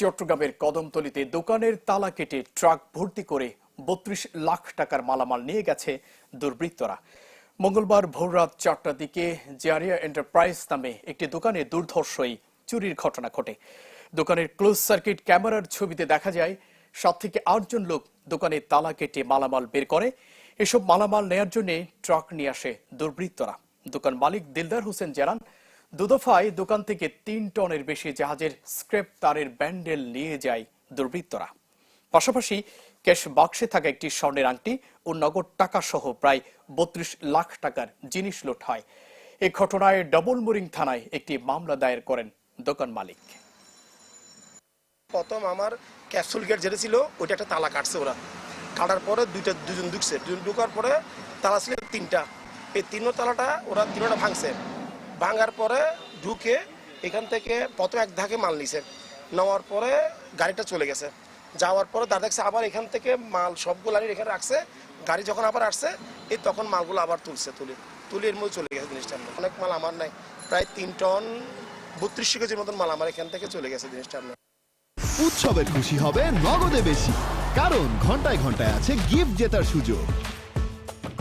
চট্টগ্রামের কদমতলীতে দোকানের তালা কেটে ট্রাক ভর্তি করে ৩২ লাখ টাকার মালামাল নিয়ে গেছে দুর্বৃত্তরা। মঙ্গলবার ভোররাত ৪টার দিকে জারিয়া এন্টারপ্রাইজ নামে একটি দোকানে দুর্ধর্ষই চুরির ঘটনা ঘটে। দোকানের ক্লোজ সার্কিট ক্যামেরার ছবিতে দেখা যায় ৭ থেকে ৮ জন লোক দোকানে তালা কেটে মালামাল বের করে। এসব মালামাল নেয়ার জন্য ট্রাক নিয়ে আসে দুর্বৃত্তরা। দোকান মালিক দিলদার হোসেন জানান, দুদফায় দোকান থেকে ৩ টনের বেশি জাহাজের স্ক্র্যাপ তারের ব্যান্ডেল নিয়ে যায় দুর্বৃত্তরা। পাশাপাশি ক্যাশ বাক্সে থাকা একটি স্বর্ণের আংটি ও নগদ টাকা সহ প্রায় ৩২ লাখ টাকার জিনিস লুট হয়। এই ঘটনায় ডবলমুরিং থানায় একটি মামলা দায়ের করেন দোকান মালিক। প্রথম আমার ক্যাপসুল গেট যেটা ছিল ওইটা একটা তালা কাটছে, ওরা কাটার পরে দুজন ঢুকছে, দুজন ঢুকার পরে তালা ছিল ৩টা। এই ৩ তালাটা ওরা ৩টা ভাঙছে। ভাঙার পরে ঢুকে এখান থেকে প্রথম এক ধাকে মাল নিছে, নেওয়ার পরে গাড়িটা চলে গেছে। যাওয়ার পরে তার দেখছে আবার এখান থেকে মাল সবগুলো এখানে রাখছে। গাড়ি যখন আবার আসছে এই তখন মালগুলো আবার তুলে এর মধ্যে চলে গেছে জিনিসটা। অনেক মাল আমার নাই, প্রায় ৩ টন ৩২ কেজির মতন মাল আমার এখান থেকে চলে গেছে জিনিসটা। উৎসবের খুশি হবে নগদে বেশি, কারণ ঘন্টায় ঘন্টায় আছে গিফট জেতার সুযোগ।